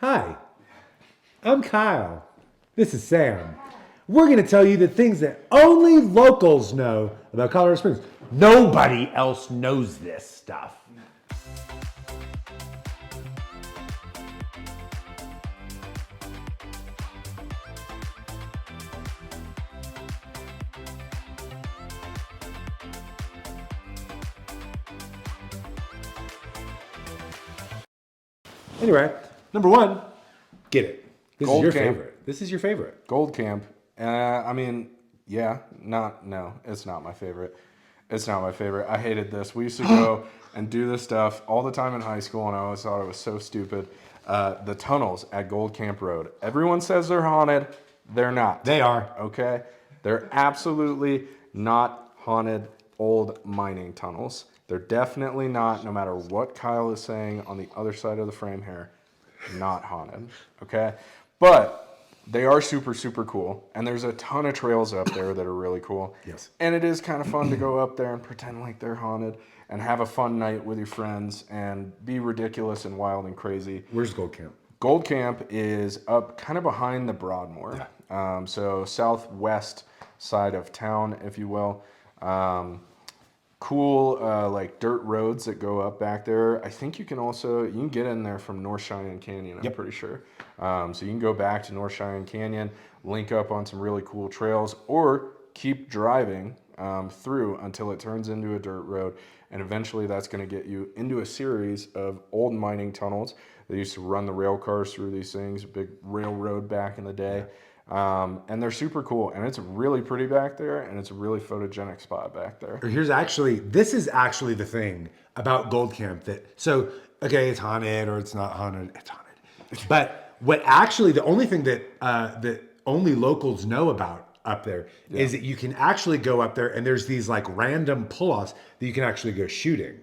Hi, I'm Kyle. This is Sam. We're going to tell you the things that only locals know about Colorado Springs. Nobody else knows this stuff. Anyway, number one, get it. This is your favorite. This is your favorite. Gold Camp. It's not my favorite. It's not my favorite. I hated this. We used to go and do this stuff all the time in high school, and I always thought it was so stupid. The tunnels at Gold Camp Road. Everyone says they're haunted. They're not. They are. Okay? They're absolutely not haunted old mining tunnels. They're definitely not, no matter what Kyle is saying on the other side of the frame here, not haunted. Okay? But they are super, super cool. And there's a ton of trails up there that are really cool. Yes. And it is kind of fun to go up there and pretend like they're haunted and have a fun night with your friends and be ridiculous and wild and crazy. Where's Gold Camp? Gold Camp is up kind of behind the Broadmoor. Yeah. So southwest side of town, if you will. Cool like dirt roads that go up back there. I think you can get in there from North Cheyenne Canyon, I'm pretty sure. So you can go back to North Cheyenne Canyon, link up on some really cool trails, or keep driving through until it turns into a dirt road. And eventually that's going to get you into a series of old mining tunnels. They used to run the rail cars through these things, big railroad back in the day. Yeah. And they're super cool, and it's really pretty back there, and it's a really photogenic spot back there. This is actually the thing about Gold Camp okay, it's haunted or it's not haunted, it's haunted. But the only thing that only locals know about up there is that you can actually go up there and there's these like random pull-offs that you can actually go shooting.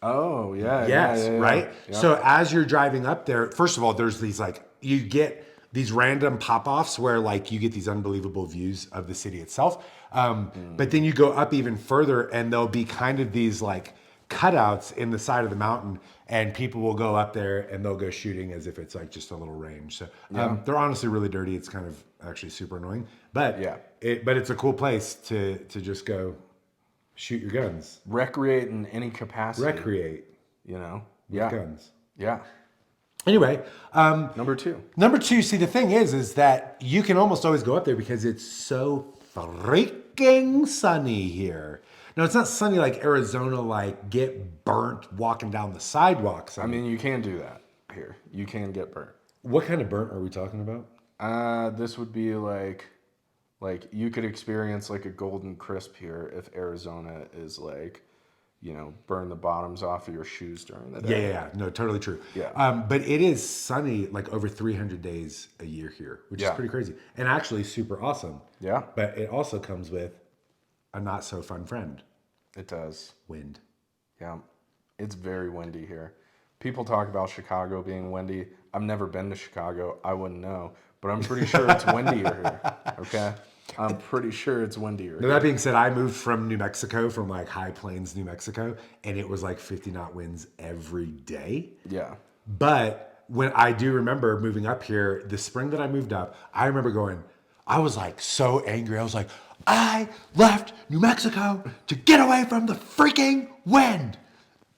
Oh, yeah. Yes, right? Yeah. So as you're driving up there, first of all, there's these you get these random pop-offs where like you get these unbelievable views of the city itself. But then you go up even further and there'll be kind of these like cutouts in the side of the mountain and people will go up there and they'll go shooting as if it's like just a little range. So they're honestly really dirty. It's kind of actually super annoying, but it's a cool place to just go shoot your guns. Recreate in any capacity. With guns. Yeah. Anyway, number two. See, the thing is that you can almost always go up there because it's so freaking sunny here. No, it's not sunny like Arizona, like get burnt walking down the sidewalk. Sunny. I mean, you can do that here. You can get burnt. What kind of burnt are we talking about? This would be like you could experience like a golden crisp here if Arizona is like, burn the bottoms off of your shoes during the day. Yeah. No, totally true. Yeah. But it is sunny like over 300 days a year here, which is pretty crazy. And actually super awesome. Yeah. But it also comes with a not so fun friend. It does. Wind. Yeah. It's very windy here. People talk about Chicago being windy. I've never been to Chicago. I wouldn't know. But I'm pretty sure it's windier here. Okay? I'm pretty sure it's windier. Now, that being said, I moved from New Mexico, from like High Plains, New Mexico, and it was like 50 knot winds every day. Yeah. But when I do remember moving up here, the spring that I moved up, I remember I was like so angry. I was like, I left New Mexico to get away from the freaking wind.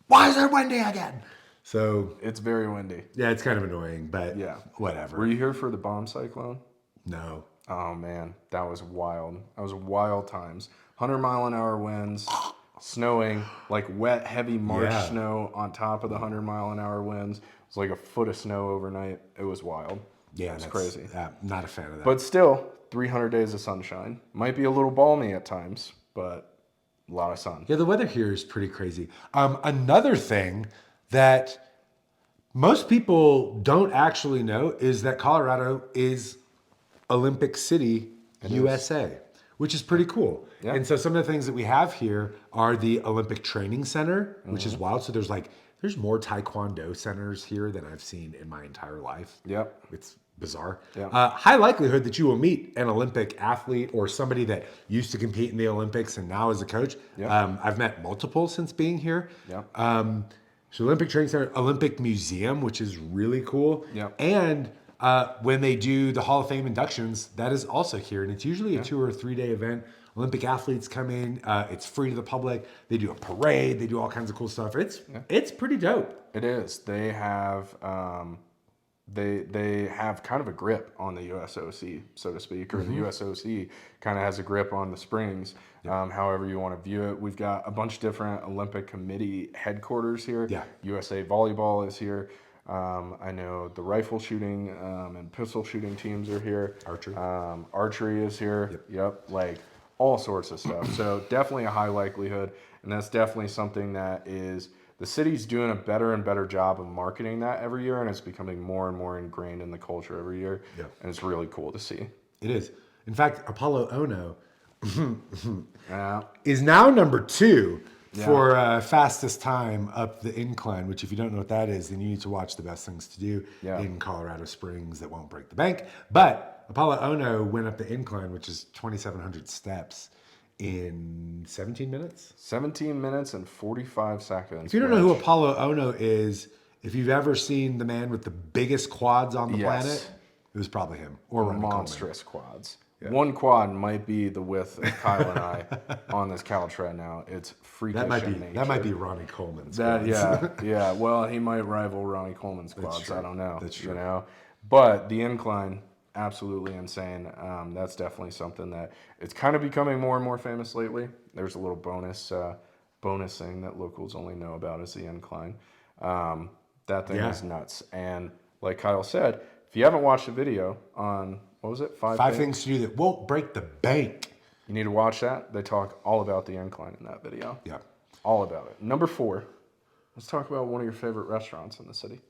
Why is it windy again? So it's very windy. Yeah, it's kind of annoying, but whatever. Were you here for the bomb cyclone? No. Oh man, that was wild. That was wild times. 100-mile-an-hour winds, snowing, like wet, heavy March snow on top of the 100-mile-an-hour winds. It was like a foot of snow overnight. It was wild. Yeah, it's crazy. Not a fan of that. But still, 300 days of sunshine. Might be a little balmy at times, but a lot of sun. Yeah, the weather here is pretty crazy. Another thing that most people don't actually know is that Colorado is Olympic City, USA, which is pretty cool. Yeah. And so some of the things that we have here are the Olympic Training Center, which is wild. So there's more Taekwondo centers here than I've seen in my entire life. Yep. It's bizarre. Yep. High likelihood that you will meet an Olympic athlete or somebody that used to compete in the Olympics and now is a coach. Yep. I've met multiple since being here. Yep. So Olympic Training Center, Olympic Museum, which is really cool. Yep. And when they do the Hall of Fame inductions, that is also here. And it's usually a 2 or 3 day event. Olympic athletes come in. It's free to the public. They do a parade. They do all kinds of cool stuff. It's pretty dope. It is. They have they have kind of a grip on the USOC, so to speak, or the USOC kind of has a grip on the Springs. However you want to view it. We've got a bunch of different Olympic Committee headquarters here. Yeah. USA Volleyball is here. I know the rifle shooting and pistol shooting teams are here. Archery. Archery is here. Yep. Like all sorts of stuff. So definitely a high likelihood, and that's definitely something that is the city's doing a better and better job of marketing that every year, and it's becoming more and more ingrained in the culture every year. Yep. And it's really cool to see. It is. In fact, Apollo Ono is now number 2 for fastest time up the incline, which if you don't know what that is, then you need to watch The Best Things to Do in Colorado Springs that won't break the bank. But Apollo Ono went up the incline, which is 2,700 steps, in 17 minutes? 17 minutes and 45 seconds. If you don't know who Apollo Ono is, if you've ever seen the man with the biggest quads on the planet, it was probably him. Or Ronnie monstrous quads. Yeah. One quad might be the width of Kyle and I on this couch right now. It's freakish. That might be Ronnie Coleman's quads. Yeah. Well, he might rival Ronnie Coleman's quads. I don't know. That's true. You know, but the incline, absolutely insane. That's definitely something that it's kind of becoming more and more famous lately. There's a little bonus thing that locals only know about is the incline. That thing is nuts. And like Kyle said, if you haven't watched the video on, what was it? Five things to do that won't break the bank. You need to watch that. They talk all about the incline in that video. Yeah. All about it. Number 4, let's talk about one of your favorite restaurants in the city.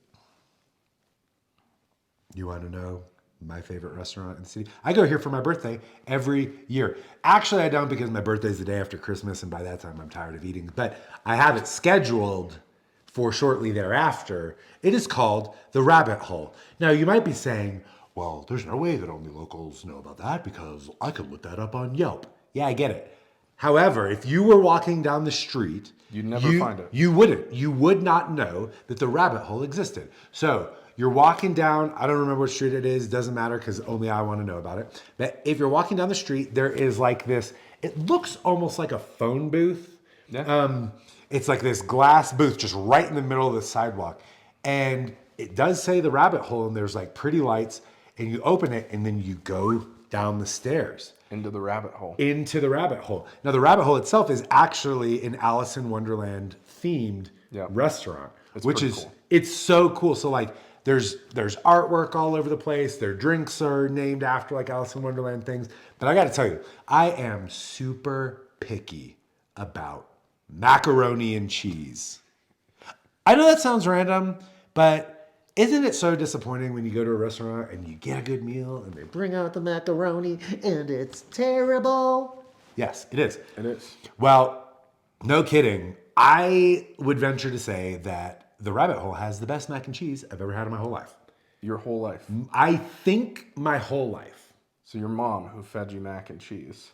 You want to know my favorite restaurant in the city? I go here for my birthday every year. Actually, I don't, because my birthday is the day after Christmas, and by that time I'm tired of eating. But I have it scheduled for shortly thereafter. It is called The Rabbit Hole. Now, you might be saying, well, there's no way that only locals know about that, because I could look that up on Yelp. Yeah, I get it. However, if you were walking down the street, you'd never find it. You wouldn't. You would not know that the rabbit hole existed. So you're walking down, I don't remember what street it is, doesn't matter, because only I want to know about it. But if you're walking down the street, there is like this, it looks almost like a phone booth. Yeah. It's like this glass booth just right in the middle of the sidewalk. And it does say The Rabbit Hole, and there's like pretty lights, and you open it, and then you go down the stairs. Into the rabbit hole. Into the rabbit hole. Now, the rabbit hole itself is actually an Alice in Wonderland themed restaurant, which is cool. It's so cool. So like there's artwork all over the place. Their drinks are named after like Alice in Wonderland things. But I got to tell you, I am super picky about macaroni and cheese. I know that sounds random, but isn't it so disappointing when you go to a restaurant and you get a good meal and they bring out the macaroni and it's terrible? Yes, it is. It is. Well, no kidding. I would venture to say that the Rabbit Hole has the best mac and cheese I've ever had in my whole life. Your whole life? I think my whole life. So your mom, who fed you mac and cheese.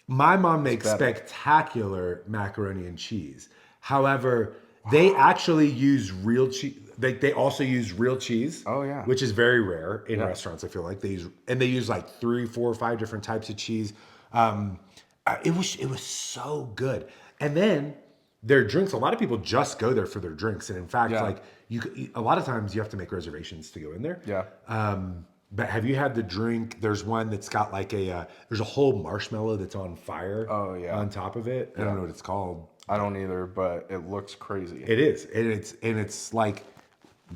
My mom makes spectacular macaroni and cheese. However, they actually use real cheese. They also use real cheese. Oh yeah, which is very rare in restaurants. I feel like they use like 3, 4, 5 different types of cheese. It was so good. And then their drinks. A lot of people just go there for their drinks, and in fact, like a lot of times you have to make reservations to go in there. Yeah. But have you had the drink? There's one that's got like there's a whole marshmallow that's on fire. Oh yeah. On top of it. I don't know what it's called. I don't either, but it looks crazy. It is, and it's like,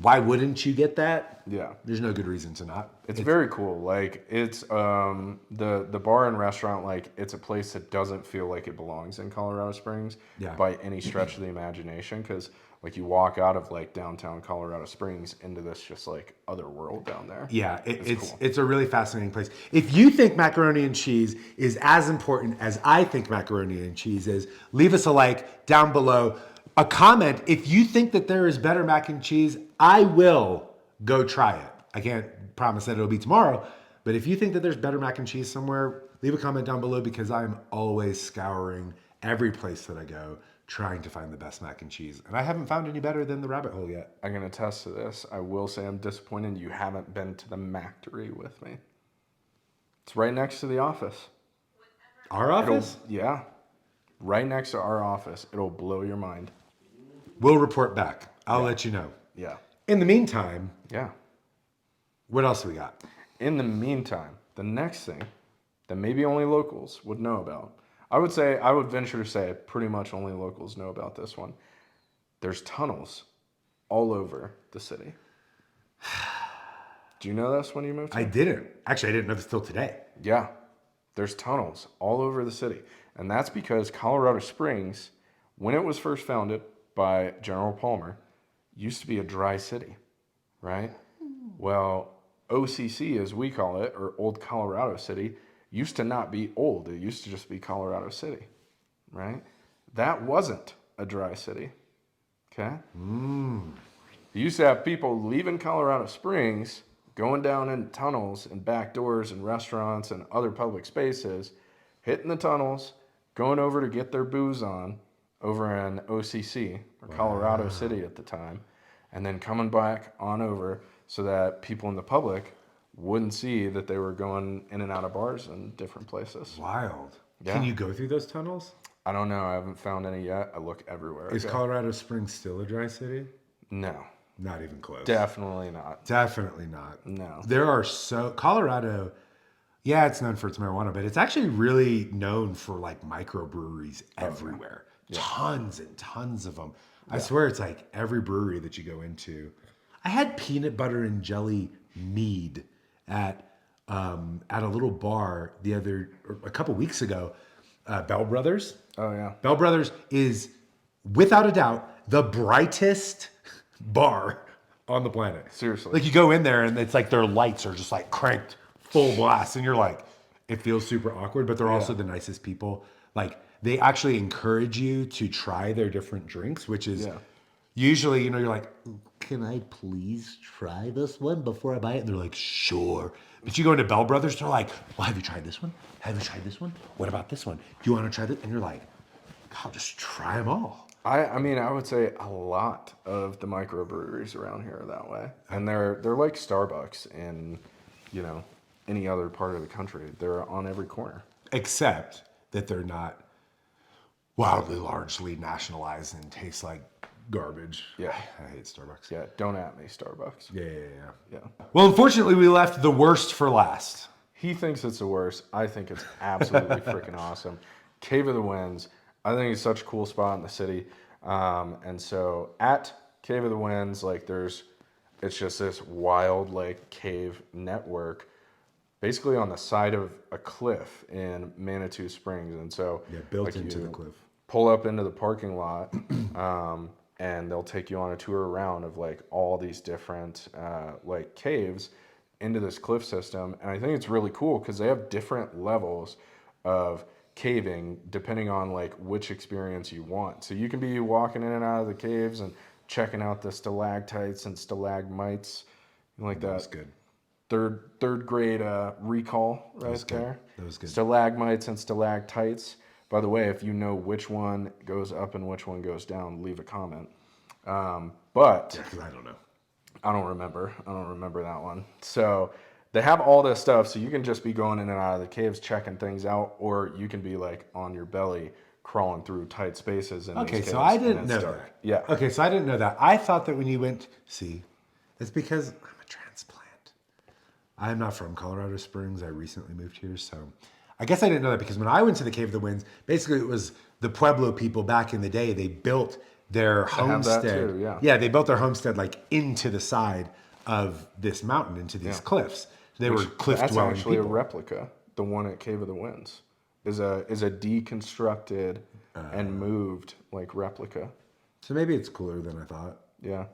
why wouldn't you get that? Yeah. There's no good reason to not. It's very cool. Like it's the bar and restaurant, like it's a place that doesn't feel like it belongs in Colorado Springs by any stretch of the imagination, because like you walk out of like downtown Colorado Springs into this just like other world down there. Yeah, it's cool. It's a really fascinating place. If you think macaroni and cheese is as important as I think macaroni and cheese is, leave us a like down below. A comment. If you think that there is better mac and cheese, I will go try it. I can't promise that it'll be tomorrow, but if you think that there's better mac and cheese somewhere, leave a comment down below, because I'm always scouring every place that I go trying to find the best mac and cheese. And I haven't found any better than the Rabbit Hole yet. I can attest to this. I will say I'm disappointed you haven't been to the Mactory with me. It's right next to the office. Our office? Yeah. Right next to our office. It'll blow your mind. We'll report back. I'll let you know. Yeah. In the meantime, Yeah. what else we got? In the meantime, the next thing that maybe only locals would know about, I would venture to say pretty much only locals know about this one. There's tunnels all over the city. Do you know this when you moved here? I didn't. Actually, I didn't know this till today. Yeah. There's tunnels all over the city. And that's because Colorado Springs, when it was first founded by General Palmer, used to be a dry city, right? Well, OCC, as we call it, or Old Colorado City, used to not be old. It used to just be Colorado City, right? That wasn't a dry city, okay? You used to have people leaving Colorado Springs, going down in tunnels and back doors and restaurants and other public spaces, hitting the tunnels, going over to get their booze on over in OCC, or Colorado City at the time, and then coming back on over so that people in the public wouldn't see that they were going in and out of bars in different places. Wild. Yeah. Can you go through those tunnels? I don't know. I haven't found any yet. I look everywhere. Is Colorado Springs still a dry city? No. Not even close. Definitely not. Definitely not. No. There are Colorado, yeah, it's known for its marijuana, but it's actually really known for like microbreweries everywhere. Yeah. Tons and tons of them. Yeah. I swear it's like every brewery that you go into. I had peanut butter and jelly mead at a little bar a couple weeks ago. Bell Brothers. Oh yeah. Bell Brothers is without a doubt the brightest bar on the planet. Seriously. Like you go in there and it's like their lights are just like cranked full blast and you're like, it feels super awkward, but they're also the nicest people. Like they actually encourage you to try their different drinks, which is usually, you're like, can I please try this one before I buy it? And they're like, sure. But you go into Bell Brothers, they're like, well, have you tried this one? Have you tried this one? What about this one? Do you want to try this? And you're like, I'll just try them all. I mean, I would say a lot of the microbreweries around here are that way. And they're like Starbucks in, any other part of the country. They're on every corner. Except that they're not wildly largely nationalized and taste like garbage. Yeah. I hate Starbucks. Yeah, don't at me, Starbucks. Yeah. Well, unfortunately, we left the worst for last. He thinks it's the worst. I think it's absolutely freaking awesome. Cave of the Winds. I think it's such a cool spot in the city. And so at Cave of the Winds, it's just this wild, cave network basically on the side of a cliff in Manitou Springs. And so built into the cliff. Pull up into the parking lot, and they'll take you on a tour around of all these different caves into this cliff system. And I think it's really cool because they have different levels of caving depending on which experience you want. So you can be walking in and out of the caves and checking out the stalactites and stalagmites, that. That's good. Third grade recall right there. That was good. Stalagmites and stalactites. By the way, if you know which one goes up and which one goes down, leave a comment. Because I don't know. I don't remember that one. So they have all this stuff, so you can just be going in and out of the caves checking things out, or you can be on your belly crawling through tight spaces in these caves. So I didn't know that. Yeah. Okay, so I didn't know that. I thought that when you went, it's because I'm a transplant. I'm not from Colorado Springs. I recently moved here, so I guess I didn't know that because when I went to the Cave of the Winds, basically it was the Pueblo people back in the day. They built their homestead. That too, yeah. Yeah, they built their homestead into the side of this mountain, into these cliffs. They were cliff dwelling people. That's actually a replica. The one at Cave of the Winds is a deconstructed and moved replica. So maybe it's cooler than I thought. Yeah,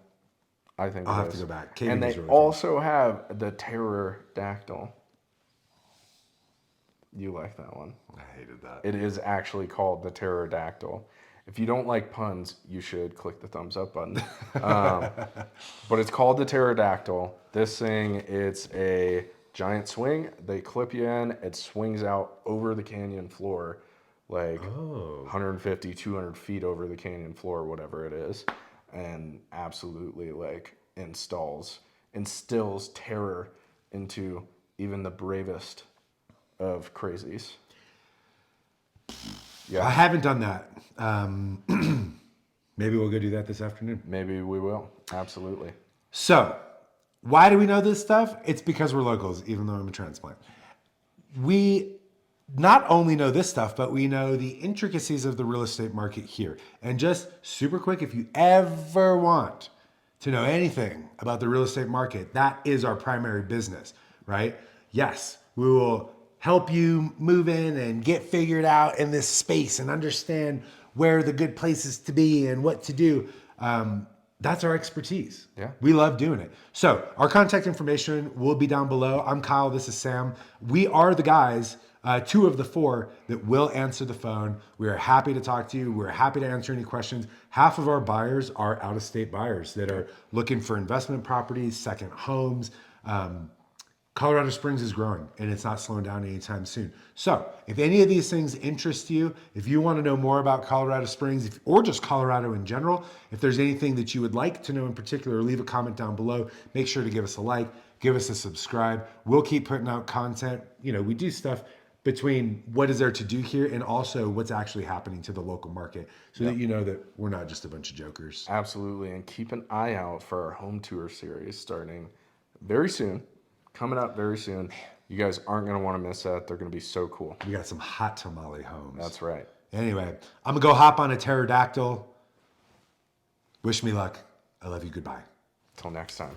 I think I'll have to go back. Caving and they really also have the pterodactyl. You like that one? I hated that. It is actually called the pterodactyl. If you don't like puns, you should click the thumbs up button. But it's called the pterodactyl. This thing, it's a giant swing. They clip you in. It swings out over the canyon floor. like 150, 200 feet over the canyon floor, whatever it is, and absolutely like instills terror into even the bravest of crazies. Yeah, I haven't done that. Maybe we'll go do that this afternoon. Maybe we will. Absolutely. So, why do we know this stuff? It's because we're locals, even though I'm a transplant. We not only know this stuff, but we know the intricacies of the real estate market here. And just super quick, if you ever want to know anything about the real estate market, that is our primary business, right? Yes, we will help you move in and get figured out in this space and understand where the good places to be and what to do. That's our expertise. Yeah. We love doing it. So our contact information will be down below. I'm Kyle. This is Sam. We are the guys, 2 of the 4 that will answer the phone. We are happy to talk to you. We're happy to answer any questions. Half of our buyers are out-of-state buyers that are looking for investment properties, second homes. Colorado Springs is growing and it's not slowing down anytime soon. So if any of these things interest you, if you want to know more about Colorado Springs or just Colorado in general, if there's anything that you would like to know in particular, leave a comment down below. Make sure to give us a like, give us a subscribe. We'll keep putting out content. You know, we do stuff between what is there to do here and also what's actually happening to the local market so that you know that we're not just a bunch of jokers. Absolutely. And keep an eye out for our home tour series starting very soon. Coming up very soon. You guys aren't going to want to miss that. They're going to be so cool. We got some hot tamale homes. That's right. Anyway, I'm going to go hop on a pterodactyl. Wish me luck. I love you. Goodbye. Till next time.